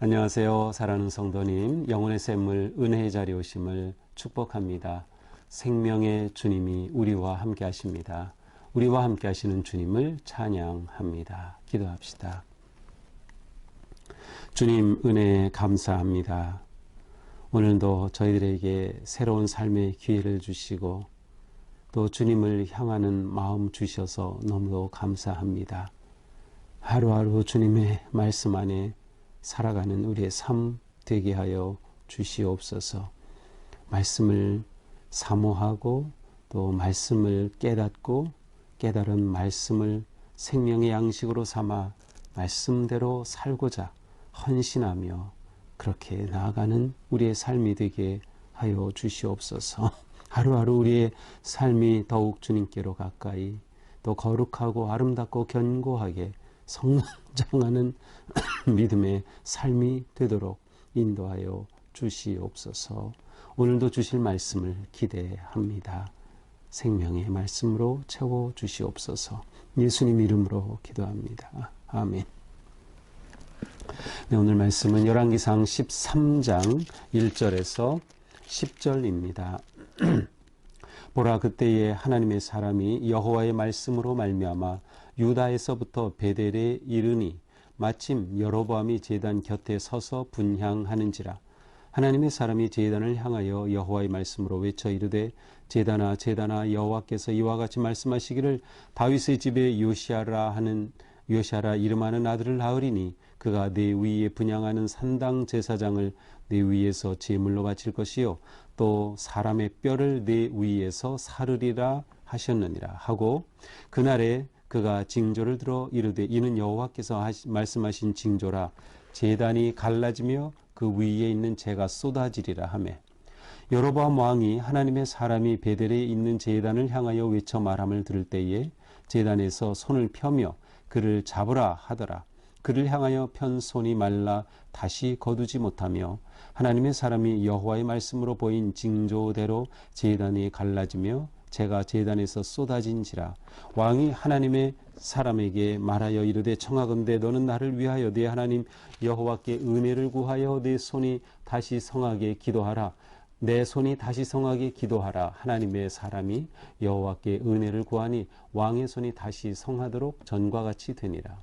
안녕하세요. 사랑하는 성도님, 영혼의 샘물 은혜의 자리에 오심을 축복합니다. 생명의 주님이 우리와 함께 하십니다. 우리와 함께 하시는 주님을 찬양합니다. 기도합시다. 주님 은혜 감사합니다. 오늘도 저희들에게 새로운 삶의 기회를 주시고 또 주님을 향하는 마음 주셔서 너무도 감사합니다. 하루하루 주님의 말씀 안에 살아가는 우리의 삶 되게 하여 주시옵소서. 말씀을 사모하고 또 말씀을 깨닫고 깨달은 말씀을 생명의 양식으로 삼아 말씀대로 살고자 헌신하며 그렇게 나아가는 우리의 삶이 되게 하여 주시옵소서. 하루하루 우리의 삶이 더욱 주님께로 가까이 또 거룩하고 아름답고 견고하게 성장하는 믿음의 삶이 되도록 인도하여 주시옵소서. 오늘도 주실 말씀을 기대합니다. 생명의 말씀으로 채워 주시옵소서. 예수님 이름으로 기도합니다. 아멘. 네, 오늘 말씀은 열왕기상 13장 1절에서 10절입니다. 보라, 그때에 하나님의 사람이 여호와의 말씀으로 말미암아 유다에서부터 베델에 이르니 마침 여로보암이 제단 곁에 서서 분향하는지라. 하나님의 사람이 제단을 향하여 여호와의 말씀으로 외쳐 이르되 제단아 제단아, 여호와께서 이와 같이 말씀하시기를 다윗의 집에 요시아라 이름하는 아들을 낳으리니 그가 내 위에 분향하는 산당 제사장을 내 위에서 제물로 바칠 것이요 또 사람의 뼈를 내 위에서 사르리라 하셨느니라 하고, 그날에 그가 징조를 들어 이르되 이는 여호와께서 말씀하신 징조라. 제단이 갈라지며 그 위에 있는 재가 쏟아지리라 하매, 여로보암 왕이 하나님의 사람이 베델에 있는 제단을 향하여 외쳐 말함을 들을 때에 제단에서 손을 펴며 그를 잡으라 하더라. 그를 향하여 편 손이 말라 다시 거두지 못하며 하나님의 사람이 여호와의 말씀으로 보인 징조대로 제단이 갈라지며 재가 제단에서 쏟아진지라. 왕이 하나님의 사람에게 말하여 이르되 청하건대 너는 나를 위하여 내 하나님 여호와께 은혜를 구하여 내 손이 다시 성하게 기도하라. 내 손이 다시 성하게 기도하라. 하나님의 사람이 여호와께 은혜를 구하니 왕의 손이 다시 성하도록 전과 같이 되니라.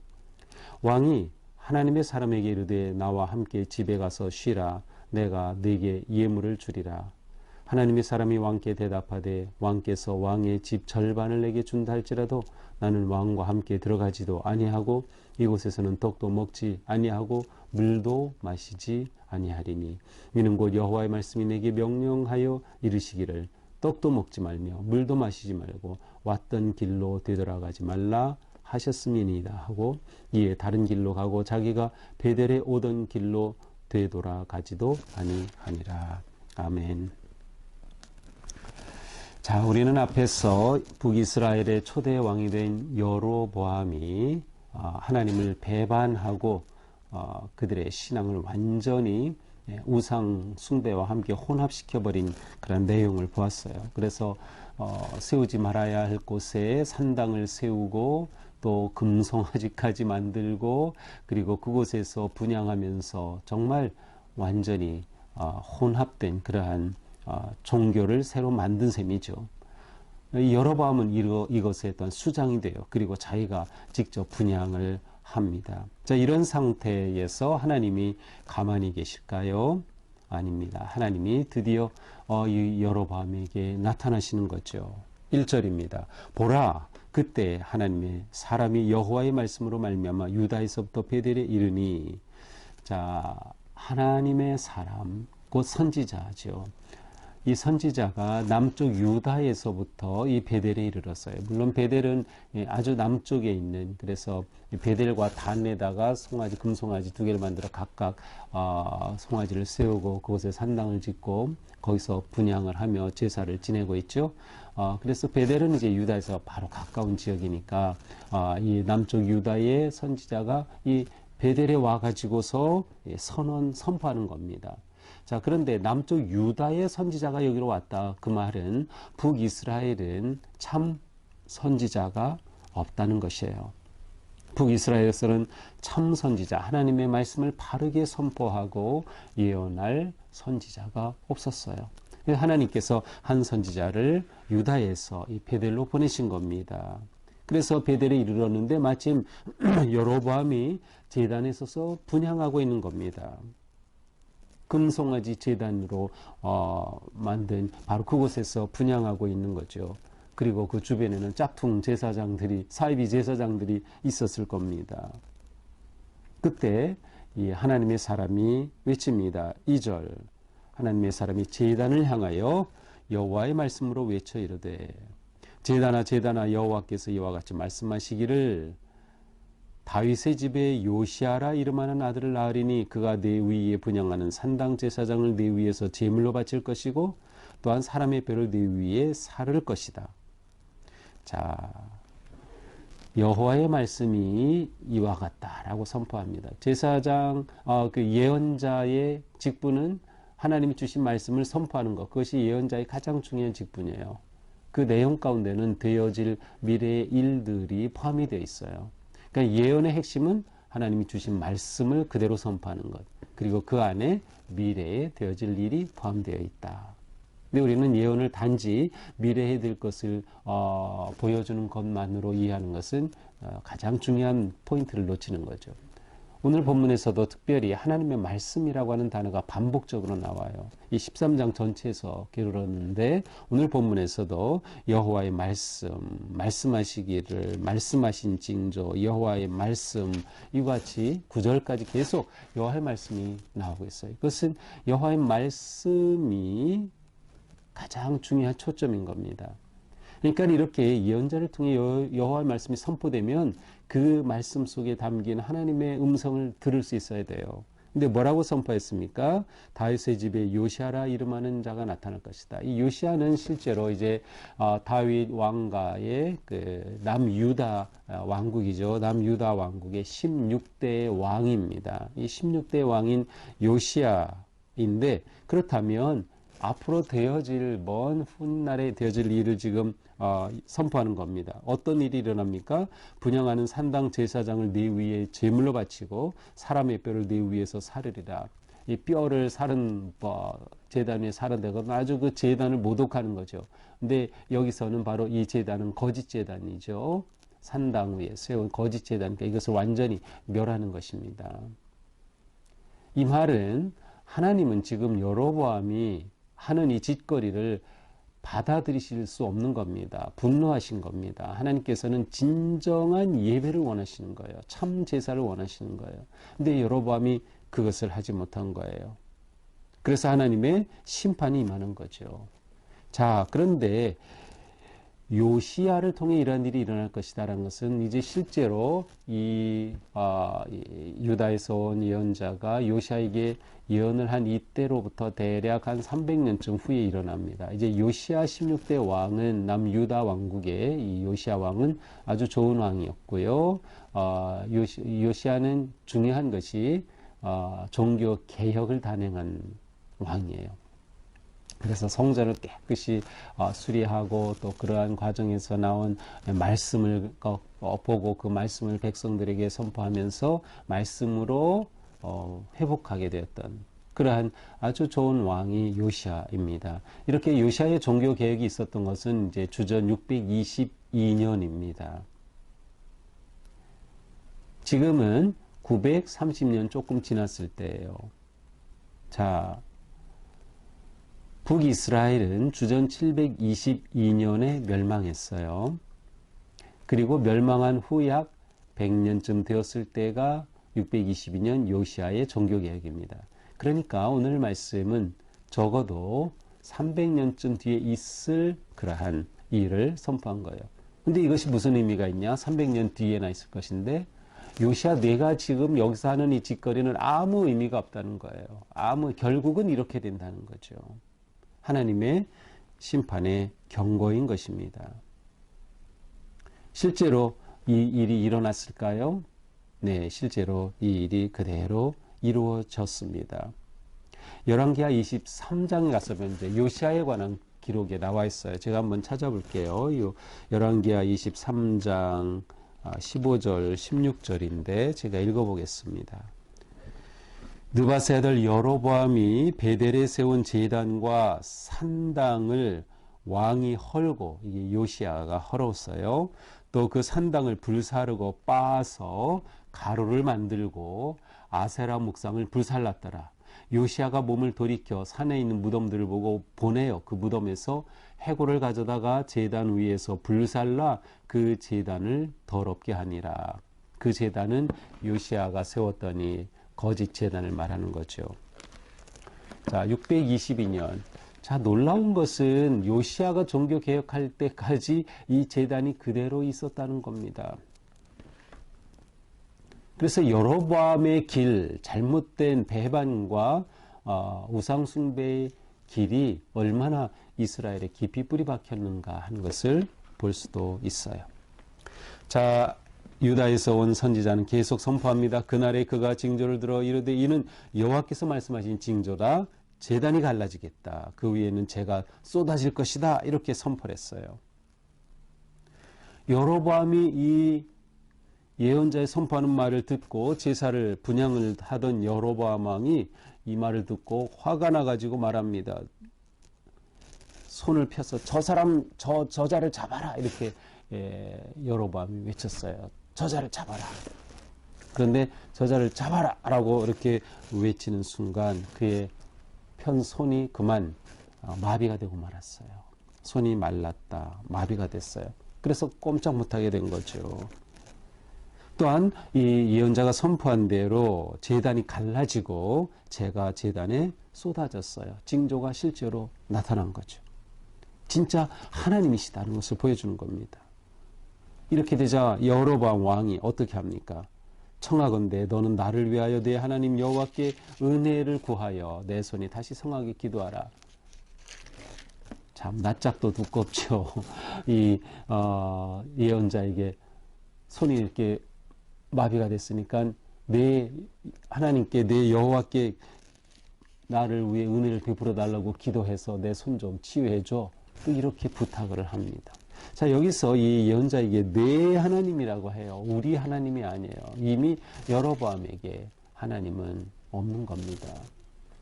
왕이 하나님의 사람에게 이르되 나와 함께 집에 가서 쉬라. 내가 네게 예물을 주리라. 하나님의 사람이 왕께 대답하되 왕께서 왕의 집 절반을 내게 준다 할지라도 나는 왕과 함께 들어가지도 아니하고 이곳에서는 떡도 먹지 아니하고 물도 마시지 아니하리니 이는 곧 여호와의 말씀이 내게 명령하여 이르시기를 떡도 먹지 말며 물도 마시지 말고 왔던 길로 되돌아가지 말라 하셨음이니이다 하고, 이에 다른 길로 가고 자기가 베델에 오던 길로 되돌아가지도 아니하니라. 아멘. 자, 우리는 앞에서 북이스라엘의 초대 왕이 된 여로보암이 하나님을 배반하고 그들의 신앙을 완전히 우상 숭배와 함께 혼합시켜버린 그런 내용을 보았어요. 그래서 세우지 말아야 할 곳에 산당을 세우고 또 금송아지까지 만들고 그리고 그곳에서 분향하면서 정말 완전히 혼합된 그러한 종교를 새로 만든 셈이죠. 여로보암은 이것의 어떤 수장이 돼요. 그리고 자기가 직접 분향을 합니다. 자, 이런 상태에서 하나님이 가만히 계실까요? 아닙니다. 하나님이 드디어 이 여로보암에게 나타나시는 거죠. 1절입니다. 보라, 그때 하나님의 사람이 여호와의 말씀으로 말미암아 유다에서부터 베델에 이르니. 자, 하나님의 사람 곧 선지자죠. 이 선지자가 남쪽 유다에서부터 이 베델에 이르렀어요. 물론 베델은 아주 남쪽에 있는, 그래서 베델과 단에다가 송아지, 금송아지 두 개를 만들어 각각 송아지를 세우고 그곳에 산당을 짓고 거기서 분향을 하며 제사를 지내고 있죠. 그래서 베델은 이제 유다에서 바로 가까운 지역이니까 이 남쪽 유다의 선지자가 이 베델에 와가지고서 선포하는 겁니다. 자, 그런데 남쪽 유다의 선지자가 여기로 왔다. 그 말은 북이스라엘은 참 선지자가 없다는 것이에요. 북이스라엘에서는 참 선지자, 하나님의 말씀을 바르게 선포하고 예언할 선지자가 없었어요. 하나님께서 한 선지자를 유다에서 이 베델로 보내신 겁니다. 그래서 베델에 이르렀는데 마침 여로보암이 제단에 서서 분향하고 있는 겁니다. 금송아지 제단으로 만든 바로 그곳에서 분향하고 있는 거죠. 그리고 그 주변에는 짝퉁 제사장들이, 사이비 제사장들이 있었을 겁니다. 그때 이 하나님의 사람이 외칩니다. 2절 하나님의 사람이 제단을 향하여 여호와의 말씀으로 외쳐 이르되 제단아 여호와께서 이와 같이 말씀하시기를 다윗의 집에 요시아라 이름하는 아들을 낳으리니 그가 내 위에 분향하는 산당 제사장을 내 위에서 제물로 바칠 것이고 또한 사람의 뼈를 내 위에 사를 것이다. 자, 여호와의 말씀이 이와 같다라고 선포합니다. 제사장, 그 예언자의 직분은 하나님이 주신 말씀을 선포하는 것, 그것이 예언자의 가장 중요한 직분이에요. 그 내용 가운데는 되어질 미래의 일들이 포함이 되어 있어요. 그러니까 예언의 핵심은 하나님이 주신 말씀을 그대로 선포하는 것, 그리고 그 안에 미래에 되어질 일이 포함되어 있다. 근데 우리는 예언을 단지 미래에 될 것을 보여주는 것만으로 이해하는 것은 가장 중요한 포인트를 놓치는 거죠. 오늘 본문에서도 특별히 하나님의 말씀이라고 하는 단어가 반복적으로 나와요. 이 13장 전체에서 게으르는데 오늘 본문에서도 여호와의 말씀하시기를, 말씀하신 징조, 여호와의 말씀, 이와 같이 9절까지 계속 여호와의 말씀이 나오고 있어요. 그것은 여호와의 말씀이 가장 중요한 초점인 겁니다. 그러니까 이렇게 예언자를 통해 여호와의 말씀이 선포되면 그 말씀 속에 담긴 하나님의 음성을 들을 수 있어야 돼요. 근데 뭐라고 선포했습니까? 다윗의 집에 요시아라 이름하는 자가 나타날 것이다. 이 요시아는 실제로 이제 다윗 왕가의 그 남유다 왕국이죠. 남유다 왕국의 16대 왕입니다. 이 16대 왕인 요시아인데, 그렇다면 앞으로 되어질 먼 훗날에 되어질 일을 지금 선포하는 겁니다. 어떤 일이 일어납니까? 분향하는 산당 제사장을 네 위에 제물로 바치고 사람의 뼈를 네 위에서 사르리라. 이 뼈를 사른 제단 위에 사른 데가 아주 그 제단을 모독하는 거죠. 근데 여기서는 바로 이 제단은 거짓 제단이죠. 산당 위에 세운 거짓 제단, 그러니까 이것을 완전히 멸하는 것입니다. 이 말은 하나님은 지금 여로보암이 하는 이 짓거리를 받아들이실 수 없는 겁니다. 분노하신 겁니다. 하나님께서는 진정한 예배를 원하시는 거예요. 참 제사를 원하시는 거예요. 근데 여로보암이 그것을 하지 못한 거예요. 그래서 하나님의 심판이 임하는 거죠. 자, 그런데 요시야를 통해 이러한 일이 일어날 것이다라는 것은 이제 실제로 이 유다에서 온 예언자가 요시야에게 예언을 한 이때로부터 대략 한 300년쯤 후에 일어납니다. 이제 요시야 16대 왕은 남유다 왕국의 이 요시야 왕은 아주 좋은 왕이었고요. 요시야는 중요한 것이 종교 개혁을 단행한 왕이에요. 그래서 성전을 깨끗이 수리하고 또 그러한 과정에서 나온 말씀을 보고 그 말씀을 백성들에게 선포하면서 말씀으로 회복하게 되었던 그러한 아주 좋은 왕이 요시야입니다. 이렇게 요시야의 종교 개혁이 있었던 것은 이제 주전 622년입니다. 지금은 930년 조금 지났을 때예요. 자, 북이스라엘은 주전 722년에 멸망했어요. 그리고 멸망한 후 약 100년쯤 되었을 때가 622년 요시야의 종교개혁입니다. 그러니까 오늘 말씀은 적어도 300년쯤 뒤에 있을 그러한 일을 선포한 거예요. 근데 이것이 무슨 의미가 있냐? 300년 뒤에나 있을 것인데 요시야 내가 지금 여기서 하는 이 짓거리는 아무 의미가 없다는 거예요. 결국은 이렇게 된다는 거죠. 하나님의 심판의 경고인 것입니다. 실제로 이 일이 일어났을까요? 네, 실제로 이 일이 그대로 이루어졌습니다. 열왕기하 23장에 가서 보면 이제 요시야에 관한 기록에 나와 있어요. 제가 한번 찾아볼게요. 열왕기하 23장 15절, 16절인데 제가 읽어보겠습니다. 느바세 아들 여로보암이 베델에 세운 제단과 산당을 왕이 헐고, 이게 요시아가 헐었어요. 또 그 산당을 불사르고 빻아서 가루를 만들고 아세라 묵상을 불살랐더라. 요시아가 몸을 돌이켜 산에 있는 무덤들을 보고 보내어 그 무덤에서 해골을 가져다가 제단 위에서 불살라 그 제단을 더럽게 하니라. 그 제단은 요시아가 세웠더니 거짓 제단을 말하는 거죠. 자, 622년. 자, 놀라운 것은 요시아가 종교 개혁할 때까지 이 제단이 그대로 있었다는 겁니다. 그래서 여로보암의 길, 잘못된 배반과 우상 숭배의 길이 얼마나 이스라엘에 깊이 뿌리 박혔는가 하는 것을 볼 수도 있어요. 자, 유다에서 온 선지자는 계속 선포합니다. 그날에 그가 징조를 들어 이르되 이는 여호와께서 말씀하신 징조다. 제단이 갈라지겠다. 그 위에는 재가 쏟아질 것이다. 이렇게 선포를 했어요. 여로보암이 이 예언자의 선포하는 말을 듣고 제사를 분향을 하던 여로보암 왕이 이 말을 듣고 화가 나가지고 말합니다. 손을 펴서 저 사람 저 저자를 잡아라 이렇게 여로보암이 외쳤어요. 저자를 잡아라. 그런데 저자를 잡아라 라고 이렇게 외치는 순간 그의 편 손이 그만 마비가 되고 말았어요. 손이 말랐다. 마비가 됐어요. 그래서 꼼짝 못하게 된 거죠. 또한 이 예언자가 선포한 대로 제단이 갈라지고 재가 제단에 쏟아졌어요. 징조가 실제로 나타난 거죠. 진짜 하나님이시다는 것을 보여주는 겁니다. 이렇게 되자 여로보암 왕이 어떻게 합니까? 청하건대 너는 나를 위하여 내 하나님 여호와께 은혜를 구하여 내 손이 다시 성하게 기도하라. 참 낯짝도 두껍죠. 이 예언자에게 손이 이렇게 마비가 됐으니까 내 하나님께 내 여호와께 나를 위해 은혜를 베풀어 달라고 기도해서 내 손 좀 치유해 줘. 또 이렇게 부탁을 합니다. 자, 여기서 이 예언자에게 내 하나님이라고 해요. 우리 하나님이 아니에요. 이미 여로보암에게 하나님은 없는 겁니다.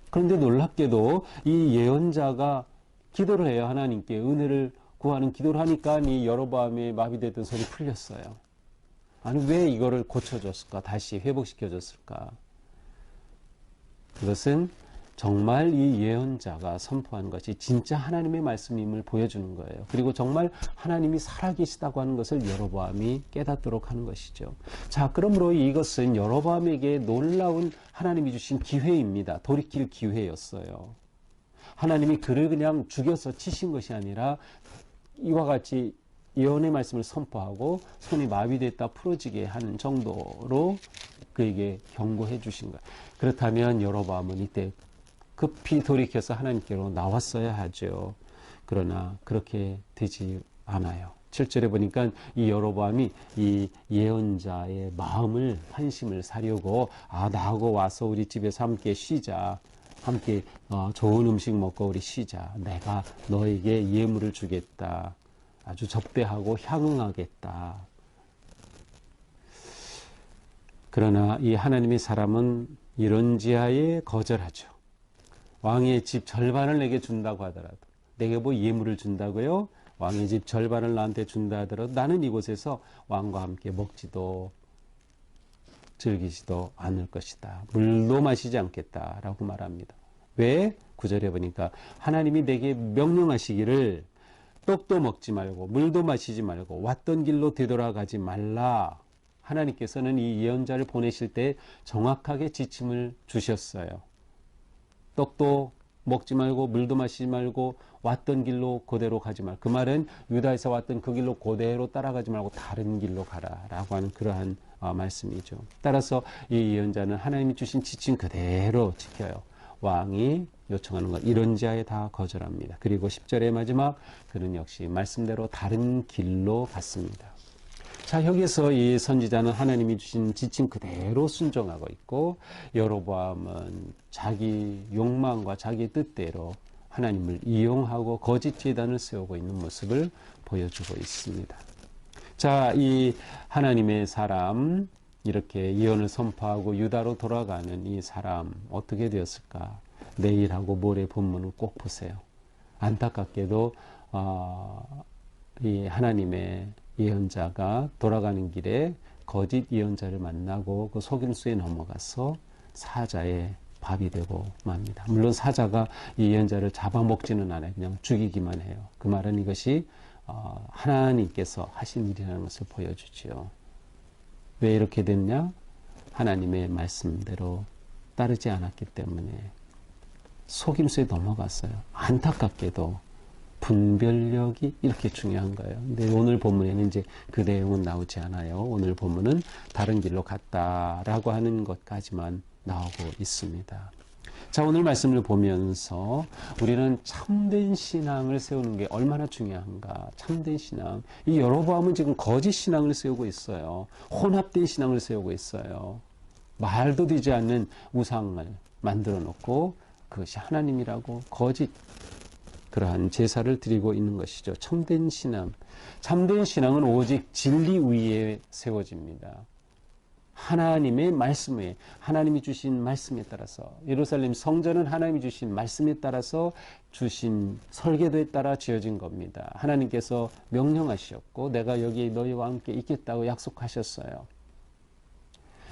그런데 놀랍게도 이 예언자가 기도를 해요. 하나님께 은혜를 구하는 기도를 하니까 이 여로보암의 마비됐던 손이 풀렸어요. 아니 왜 이거를 고쳐줬을까? 다시 회복시켜줬을까? 그것은 정말 이 예언자가 선포한 것이 진짜 하나님의 말씀임을 보여주는 거예요. 그리고 정말 하나님이 살아계시다고 하는 것을 여로보암이 깨닫도록 하는 것이죠. 자, 그러므로 이것은 여로보암에게 놀라운 하나님이 주신 기회입니다. 돌이킬 기회였어요. 하나님이 그를 그냥 죽여서 치신 것이 아니라 이와 같이 예언의 말씀을 선포하고 손이 마비됐다 풀어지게 하는 정도로 그에게 경고해 주신 거예요. 그렇다면 여로보암은 이때 급히 돌이켜서 하나님께로 나왔어야 하죠. 그러나 그렇게 되지 않아요. 7절에 보니까 이 여로보암이 이 예언자의 마음을 한심을 사려고 나하고 와서 우리 집에서 함께 쉬자. 함께 좋은 음식 먹고 우리 쉬자. 내가 너에게 예물을 주겠다. 아주 접대하고 향응하겠다. 그러나 이 하나님의 사람은 이런 지하에 거절하죠. 왕의 집 절반을 내게 준다고 하더라도, 내게 뭐 예물을 준다고요? 왕의 집 절반을 나한테 준다 하더라도 나는 이곳에서 왕과 함께 먹지도 즐기지도 않을 것이다. 물도 마시지 않겠다라고 말합니다. 왜? 9절에 보니까 하나님이 내게 명령하시기를 떡도 먹지 말고 물도 마시지 말고 왔던 길로 되돌아가지 말라. 하나님께서는 이 예언자를 보내실 때 정확하게 지침을 주셨어요. 떡도 먹지 말고 물도 마시지 말고 왔던 길로 그대로 가지 말고, 그 말은 유다에서 왔던 그 길로 그대로 따라가지 말고 다른 길로 가라라고 하는 그러한 말씀이죠. 따라서 이 예언자는 하나님이 주신 지침 그대로 지켜요. 왕이 요청하는 것 이런 지하에 다 거절합니다. 그리고 10절의 마지막 그는 역시 말씀대로 다른 길로 갔습니다. 자, 여기서 이 선지자는 하나님이 주신 지침 그대로 순종하고 있고, 여로보암은 자기 욕망과 자기 뜻대로 하나님을 이용하고 거짓 제단을 세우고 있는 모습을 보여주고 있습니다. 자, 이 하나님의 사람, 이렇게 예언을 선포하고 유다로 돌아가는 이 사람 어떻게 되었을까? 내일하고 모레 본문을 꼭 보세요. 안타깝게도 이 하나님의 예언자가 돌아가는 길에 거짓 예언자를 만나고 그 속임수에 넘어가서 사자의 밥이 되고 맙니다. 물론 사자가 이 예언자를 잡아먹지는 않아요. 그냥 죽이기만 해요. 그 말은 이것이 하나님께서 하신 일이라는 것을 보여주지요. 왜 이렇게 됐냐? 하나님의 말씀대로 따르지 않았기 때문에 속임수에 넘어갔어요. 안타깝게도 분별력이 이렇게 중요한 거예요. 근데 오늘 본문에는 이제 그 내용은 나오지 않아요. 오늘 본문은 다른 길로 갔다라고 하는 것까지만 나오고 있습니다. 자, 오늘 말씀을 보면서 우리는 참된 신앙을 세우는 게 얼마나 중요한가. 참된 신앙. 이 여로보암은 지금 거짓 신앙을 세우고 있어요. 혼합된 신앙을 세우고 있어요. 말도 되지 않는 우상을 만들어 놓고 그것이 하나님이라고 거짓 그러한 제사를 드리고 있는 것이죠. 참된 신앙. 참된 신앙은 오직 진리 위에 세워집니다. 하나님의 말씀 위에, 하나님이 주신 말씀에 따라서, 예루살렘 성전은 하나님이 주신 말씀에 따라서 주신 설계도에 따라 지어진 겁니다. 하나님께서 명령하셨고 내가 여기에 너희와 함께 있겠다고 약속하셨어요.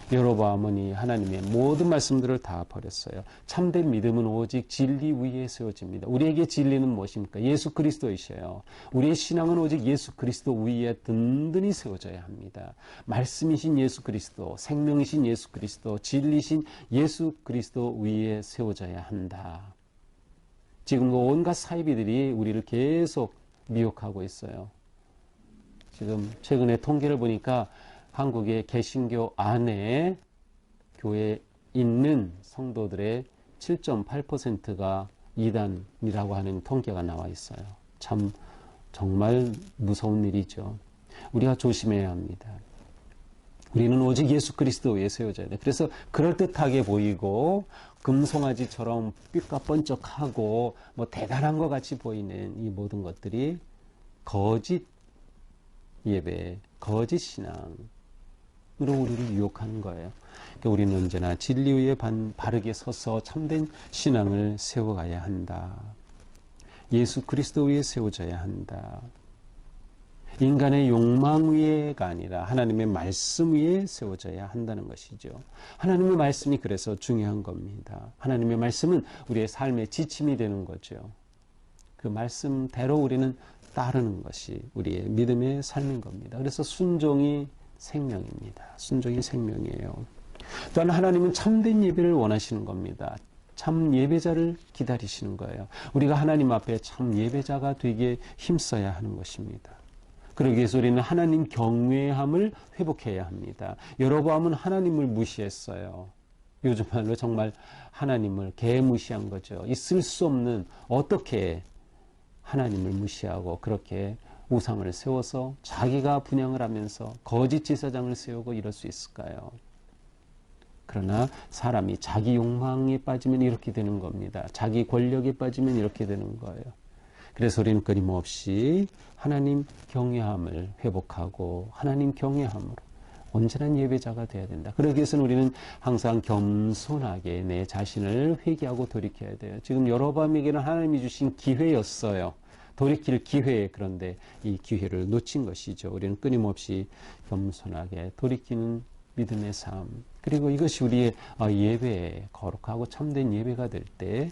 여로보암은 이 하나님의 모든 말씀들을 다 버렸어요. 참된 믿음은 오직 진리 위에 세워집니다. 우리에게 진리는 무엇입니까? 예수 그리스도이셔요. 우리의 신앙은 오직 예수 그리스도 위에 든든히 세워져야 합니다. 말씀이신 예수 그리스도, 생명이신 예수 그리스도, 진리신 예수 그리스도 위에 세워져야 한다. 지금 온갖 사이비들이 우리를 계속 미혹하고 있어요. 지금 최근에 통계를 보니까 한국의 개신교 안에 교회에 있는 성도들의 7.8%가 이단이라고 하는 통계가 나와 있어요. 참 정말 무서운 일이죠. 우리가 조심해야 합니다. 우리는 오직 예수 그리스도 위에 세워져야 돼. 그래서 그럴듯하게 보이고 금송아지처럼 삐까번쩍하고 뭐 대단한 것 같이 보이는 이 모든 것들이 거짓 예배, 거짓 신앙 으로 우리를 유혹하는 거예요. 그러니까 우리는 언제나 진리 위에 바르게 서서 참된 신앙을 세워가야 한다. 예수 그리스도 위에 세워져야 한다. 인간의 욕망 위에가 아니라 하나님의 말씀 위에 세워져야 한다는 것이죠. 하나님의 말씀이 그래서 중요한 겁니다. 하나님의 말씀은 우리의 삶의 지침이 되는 거죠. 그 말씀대로 우리는 따르는 것이 우리의 믿음의 삶인 겁니다. 그래서 순종이 생명입니다. 순종이 생명이에요. 또한 하나님은 참된 예배를 원하시는 겁니다. 참 예배자를 기다리시는 거예요. 우리가 하나님 앞에 참 예배자가 되기에 힘써야 하는 것입니다. 그러기 위해서 우리는 하나님 경외함을 회복해야 합니다. 여로보암은 하나님을 무시했어요. 요즘 말로 정말 하나님을 개무시한 거죠. 있을 수 없는, 어떻게 하나님을 무시하고 그렇게 우상을 세워서 자기가 분향을 하면서 거짓 제사장을 세우고 이럴 수 있을까요? 그러나 사람이 자기 욕망에 빠지면 이렇게 되는 겁니다. 자기 권력에 빠지면 이렇게 되는 거예요. 그래서 우리는 끊임없이 하나님 경외함을 회복하고 하나님 경외함으로 온전한 예배자가 되어야 된다. 그러기 위해서는 우리는 항상 겸손하게 내 자신을 회개하고 돌이켜야 돼요. 지금 여로보암에게는 하나님이 주신 기회였어요. 돌이킬 기회, 그런데 이 기회를 놓친 것이죠. 우리는 끊임없이 겸손하게 돌이키는 믿음의 삶, 그리고 이것이 우리의 예배에 거룩하고 참된 예배가 될 때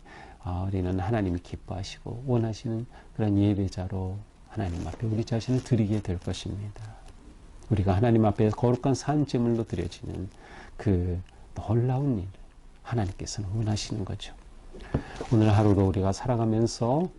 우리는 하나님이 기뻐하시고 원하시는 그런 예배자로 하나님 앞에 우리 자신을 드리게 될 것입니다. 우리가 하나님 앞에 거룩한 산제물로 드려지는 그 놀라운 일을 하나님께서는 원하시는 거죠. 오늘 하루도 우리가 살아가면서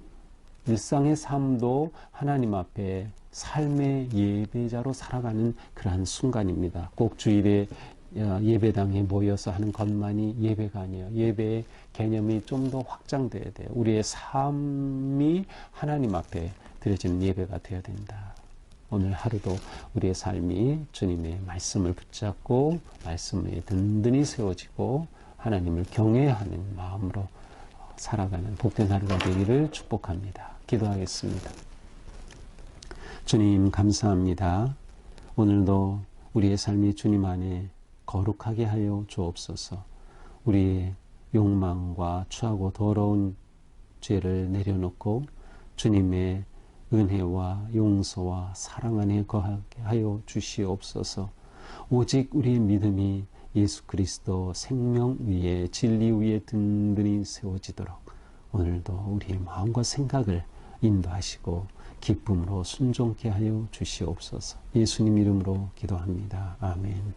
일상의 삶도 하나님 앞에 삶의 예배자로 살아가는 그러한 순간입니다. 꼭 주일에 예배당에 모여서 하는 것만이 예배가 아니에요. 예배의 개념이 좀 더 확장돼야 돼요. 우리의 삶이 하나님 앞에 드려지는 예배가 되어야 된다. 오늘 하루도 우리의 삶이 주님의 말씀을 붙잡고 말씀 위에 든든히 세워지고 하나님을 경외하는 마음으로 살아가는 복된 하루가 되기를 축복합니다. 기도하겠습니다. 주님 감사합니다. 오늘도 우리의 삶이 주님 안에 거룩하게 하여 주옵소서. 우리의 욕망과 추하고 더러운 죄를 내려놓고 주님의 은혜와 용서와 사랑 안에 거하게 하여 주시옵소서. 오직 우리의 믿음이 예수 그리스도 생명 위에 진리 위에 든든히 세워지도록 오늘도 우리의 마음과 생각을 인도하시고 기쁨으로 순종케 하여 주시옵소서. 예수님 이름으로 기도합니다. 아멘.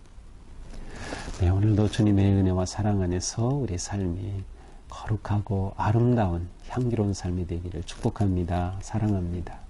네, 오늘도 주님의 은혜와 사랑 안에서 우리 삶이 거룩하고 아름다운 향기로운 삶이 되기를 축복합니다. 사랑합니다.